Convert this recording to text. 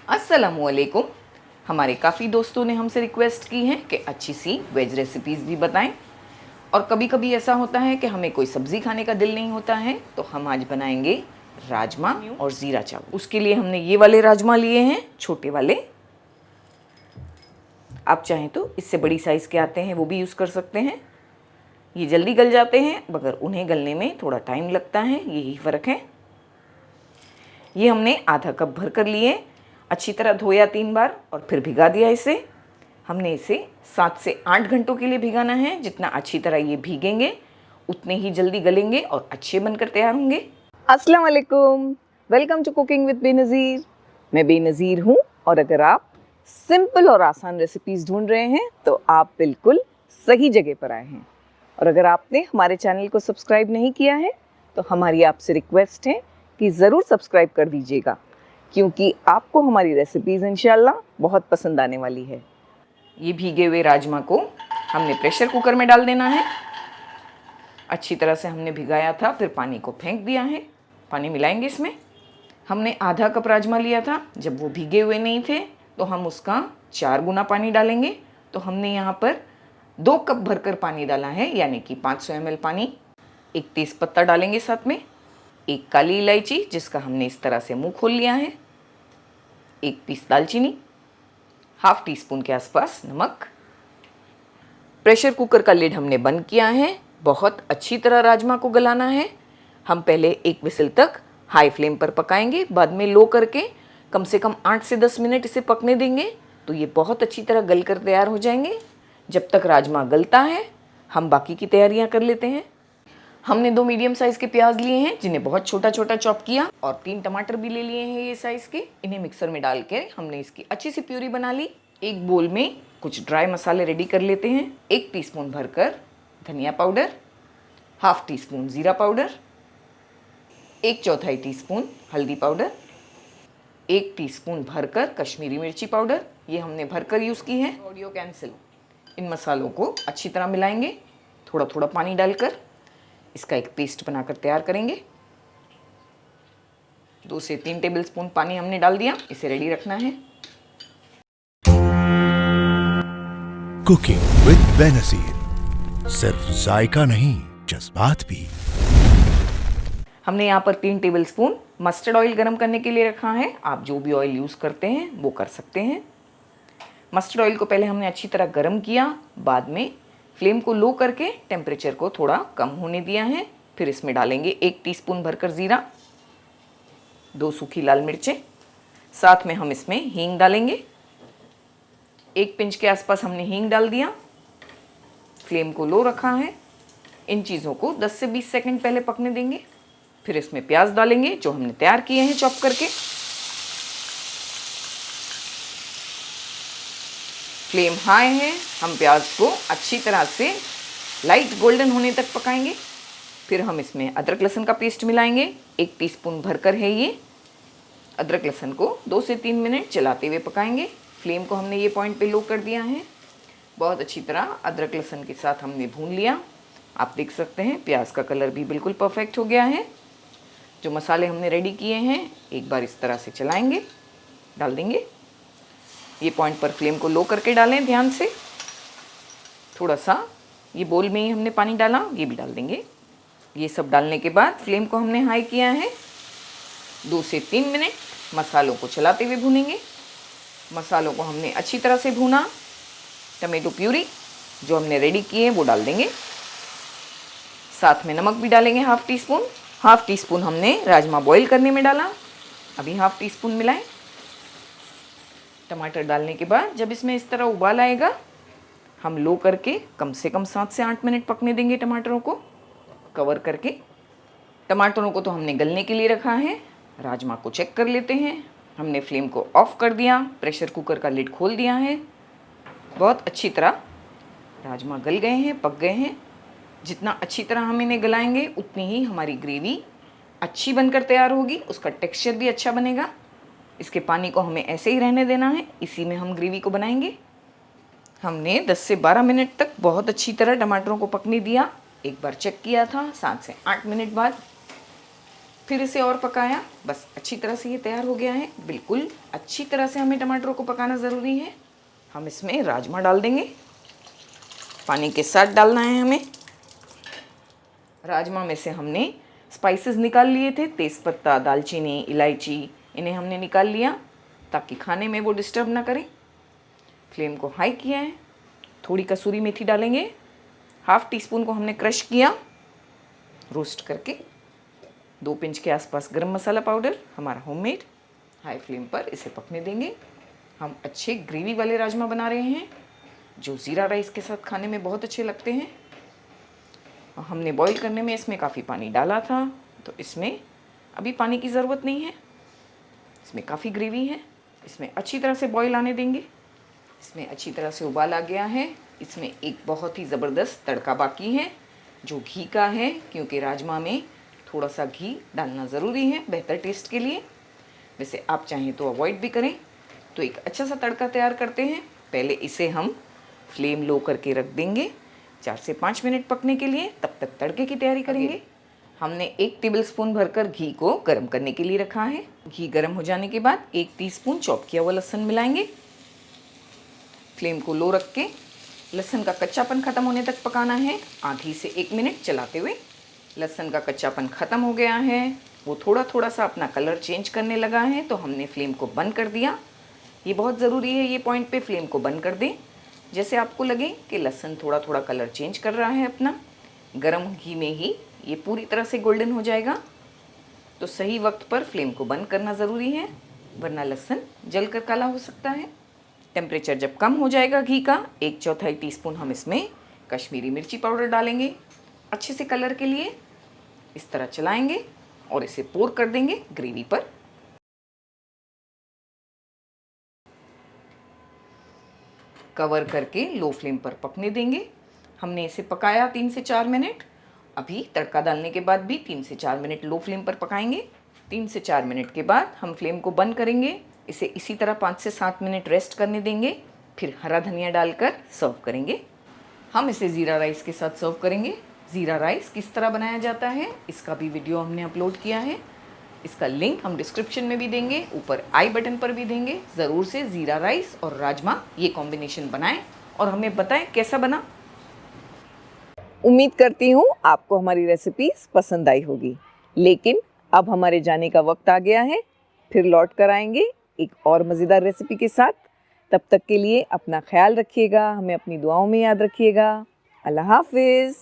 अस्सलामुअलैकुम। हमारे काफ़ी दोस्तों ने हमसे रिक्वेस्ट की है कि अच्छी सी वेज रेसिपीज़ भी बताएं। और कभी कभी ऐसा होता है कि हमें कोई सब्ज़ी खाने का दिल नहीं होता है, तो हम आज बनाएंगे राजमा और ज़ीरा चावल। उसके लिए हमने ये वाले राजमा लिए हैं, छोटे वाले। आप चाहें तो इससे बड़ी साइज़ के आते हैं, वो भी यूज़ कर सकते हैं। ये जल्दी गल जाते हैं, मगर उन्हें गलने में थोड़ा टाइम लगता है, यही फ़र्क है। ये हमने आधा कप भर कर लिए, अच्छी तरह धोया 3 बार और फिर भिगा दिया इसे। हमने इसे 7 से 8 घंटों के लिए भिगाना है। जितना अच्छी तरह ये भीगेंगे उतने ही जल्दी गलेंगे और अच्छे बनकर तैयार होंगे। अस्सलाम वालेकुम, welcome to cooking with Benazir. मैं बेनज़ीर हूँ और अगर आप सिंपल और आसान रेसिपीज़ ढूंढ रहे हैं तो आप बिल्कुल सही जगह पर आए हैं। और अगर आपने हमारे चैनल को सब्सक्राइब नहीं किया है तो हमारी आपसे रिक्वेस्ट है कि ज़रूर सब्सक्राइब कर दीजिएगा, क्योंकि आपको हमारी रेसिपीज़ इंशाल्लाह बहुत पसंद आने वाली है। ये भीगे हुए राजमा को हमने प्रेशर कुकर में डाल देना है। अच्छी तरह से हमने भिगाया था, फिर पानी को फेंक दिया है। पानी मिलाएंगे इसमें। हमने आधा कप राजमा लिया था, जब वो भीगे हुए नहीं थे तो हम उसका 4 गुना पानी डालेंगे। तो हमने यहाँ पर 2 कप भरकर पानी डाला है, यानी कि 500 ml पानी। एक तेज़पत्ता डालेंगे साथ में, एक काली इलायची जिसका हमने इस तरह से मुंह खोल लिया है, एक पीस दालचीनी, ½ टीस्पून के आसपास नमक। प्रेशर कुकर का लिड हमने बंद किया है। बहुत अच्छी तरह राजमा को गलाना है। हम पहले 1 विसिल तक हाई फ्लेम पर पकाएंगे, बाद में लो करके कम से कम 8 से 10 मिनट इसे पकने देंगे, तो ये बहुत अच्छी तरह गल कर तैयार हो जाएंगे। जब तक राजमा गलता है हम बाकी की तैयारियां कर लेते हैं। हमने 2 मीडियम साइज़ के प्याज लिए हैं, जिन्हें बहुत छोटा छोटा चॉप किया, और 3 टमाटर भी ले लिए हैं ये साइज़ के। इन्हें मिक्सर में डाल के हमने इसकी अच्छी सी प्यूरी बना ली। एक बोल में कुछ ड्राई मसाले रेडी कर लेते हैं। 1 टीस्पून भरकर धनिया पाउडर, ½ टीस्पून ज़ीरा पाउडर, 1/4 टीस्पून हल्दी पाउडर, 1 टीस्पून भरकर कश्मीरी मिर्ची पाउडर। ये हमने भरकर यूज़ की है, ऑडियो कैंसिल। इन मसालों को अच्छी तरह मिलाएंगे, थोड़ा थोड़ा पानी डालकर इसका एक पेस्ट बनाकर तैयार करेंगे। 2 से 3 टेबलस्पून पानी हमने डाल दिया, इसे रेडी रखना है। कुकिंग विद बेनज़ीर, सिर्फ जायका नहीं जज्बात भी। हमने यहाँ पर 3 टेबलस्पून मस्टर्ड ऑयल गरम करने के लिए रखा है। आप जो भी ऑयल यूज़ करते हैं वो कर सकते हैं। मस्टर्ड ऑयल को पहले हमने अच्छी तरह गरम किया, बाद में फ्लेम को लो करके टेम्परेचर को थोड़ा कम होने दिया है। फिर इसमें डालेंगे 1 टीस्पून भरकर ज़ीरा, 2 सूखी लाल मिर्चें, साथ में हम इसमें हींग डालेंगे। 1 पिंच के आसपास हमने हींग डाल दिया। फ्लेम को लो रखा है। इन चीज़ों को 10 से 20 सेकंड पहले पकने देंगे। फिर इसमें प्याज डालेंगे जो हमने तैयार किए हैं चॉप करके। फ्लेम हाई है, हम प्याज को अच्छी तरह से लाइट गोल्डन होने तक पकाएंगे। फिर हम इसमें अदरक लहसुन का पेस्ट मिलाएंगे। 1 टीस्पून भरकर है ये। अदरक लहसुन को 2 से 3 मिनट चलाते हुए पकाएंगे। फ्लेम को हमने ये पॉइंट पे लो कर दिया है। बहुत अच्छी तरह अदरक लहसुन के साथ हमने भून लिया। आप देख सकते हैं प्याज का कलर भी बिल्कुल परफेक्ट हो गया है। जो मसाले हमने रेडी किए हैं एक बार इस तरह से चलाएंगे, डाल देंगे। ये पॉइंट पर फ्लेम को लो करके डालें ध्यान से। थोड़ा सा ये बोल में ही हमने पानी डाला, ये भी डाल देंगे। ये सब डालने के बाद फ्लेम को हमने हाई किया है। 2 से 3 मिनट मसालों को चलाते हुए भूनेंगे। मसालों को हमने अच्छी तरह से भूना। टमेटो प्यूरी जो हमने रेडी की है वो डाल देंगे। साथ में नमक भी डालेंगे ½ टीस्पून। ½ टीस्पून हमने राजमा बॉईल करने में डाला, अभी ½ टीस्पून मिलाएं। टमाटर डालने के बाद जब इसमें इस तरह उबाल आएगा, हम लो करके कम से कम 7 से 8 मिनट पकने देंगे टमाटरों को कवर करके। टमाटरों को तो हमने गलने के लिए रखा है। राजमा को चेक कर लेते हैं। हमने फ्लेम को ऑफ कर दिया, प्रेशर कुकर का लिड खोल दिया है। बहुत अच्छी तरह राजमा गल गए हैं, पक गए हैं। जितना अच्छी तरह हम इन्हें गलाएंगे उतनी ही हमारी ग्रेवी अच्छी बनकर तैयार होगी, उसका टेक्सचर भी अच्छा बनेगा। इसके पानी को हमें ऐसे ही रहने देना है, इसी में हम ग्रेवी को बनाएंगे। हमने 10 से 12 मिनट तक बहुत अच्छी तरह टमाटरों को पकने दिया। एक बार चेक किया था 7 से 8 मिनट बाद। फिर इसे और पकाया, बस अच्छी तरह से ये तैयार हो गया है। बिल्कुल अच्छी तरह से हमें टमाटरों को पकाना ज़रूरी है। हम इसमें राजमा डाल देंगे, पानी के साथ डालना है हमें। राजमा में से हमने स्पाइसेस निकाल लिए थे, तेज़पत्ता, दालचीनी, इलायची, इन्हें हमने निकाल लिया ताकि खाने में वो डिस्टर्ब ना करें। फ्लेम को हाई किया है। थोड़ी कसूरी मेथी डालेंगे, हाफ टी स्पून को हमने क्रश किया रोस्ट करके। 2 पिंच के आसपास गरम मसाला पाउडर हमारा होममेड। हाई फ्लेम पर इसे पकने देंगे। हम अच्छे ग्रेवी वाले राजमा बना रहे हैं जो ज़ीरा राइस के साथ खाने में बहुत अच्छे लगते हैं। हमने बॉईल करने में इसमें काफ़ी पानी डाला था, तो इसमें अभी पानी की ज़रूरत नहीं है। इसमें काफ़ी ग्रेवी है, इसमें अच्छी तरह से बॉईल आने देंगे। इसमें अच्छी तरह से उबाल आ गया है। इसमें एक बहुत ही ज़बरदस्त तड़का बाकी है जो घी का है, क्योंकि राजमा में थोड़ा सा घी डालना ज़रूरी है बेहतर टेस्ट के लिए। वैसे आप चाहें तो अवॉइड भी करें। तो एक अच्छा सा तड़का तैयार करते हैं। पहले इसे हम फ्लेम लो करके रख देंगे 4 से 5 मिनट पकने के लिए। तब तक तड़के की तैयारी करेंगे। हमने 1 टेबलस्पून भरकर घी को गर्म करने के लिए रखा है। घी गर्म हो जाने के बाद 1 टीस्पून चॉप किया हुआ लहसुन मिलाएंगे। फ्लेम को लो रख के लहसुन का कच्चापन ख़त्म होने तक पकाना है, आधी से 1 मिनट चलाते हुए। लहसुन का कच्चापन ख़त्म हो गया है, वो थोड़ा थोड़ा सा अपना कलर चेंज करने लगा है, तो हमने फ्लेम को बंद कर दिया। ये बहुत ज़रूरी है, ये पॉइंट पे फ्लेम को बंद कर दें। जैसे आपको लगे कि लहसुन थोड़ा थोड़ा कलर चेंज कर रहा है अपना, गरम घी में ही ये पूरी तरह से गोल्डन हो जाएगा। तो सही वक्त पर फ्लेम को बंद करना ज़रूरी है, वरना लहसुन जलकर काला हो सकता है। टेम्परेचर जब कम हो जाएगा घी का, 1/4 टीस्पून हम इसमें कश्मीरी मिर्ची पाउडर डालेंगे अच्छे से कलर के लिए। इस तरह चलाएंगे और इसे पोर कर देंगे ग्रेवी पर। कवर करके लो फ्लेम पर पकने देंगे। हमने इसे पकाया 3 से 4 मिनट। अभी तड़का डालने के बाद भी 3 से 4 मिनट लो फ्लेम पर पकाएंगे। 3 से 4 मिनट के बाद हम फ्लेम को बंद करेंगे। इसे इसी तरह 5 से 7 मिनट रेस्ट करने देंगे, फिर हरा धनिया डालकर सर्व करेंगे। हम इसे ज़ीरा राइस के साथ सर्व करेंगे। ज़ीरा राइस किस तरह बनाया जाता है इसका भी वीडियो हमने अपलोड किया है। इसका लिंक हम डिस्क्रिप्शन में भी देंगे, ऊपर आई बटन पर भी देंगे। ज़रूर से ज़ीरा राइस और राजमा ये कॉम्बिनेशन बनाएं और हमें बताएं कैसा बना। उम्मीद करती हूँ आपको हमारी रेसिपीज़ पसंद आई होगी, लेकिन अब हमारे जाने का वक्त आ गया है। फिर लौट कर आएंगे एक और मज़ेदार रेसिपी के साथ। तब तक के लिए अपना ख्याल रखिएगा, हमें अपनी दुआओं में याद रखिएगा। अल्लाह हाफिज़।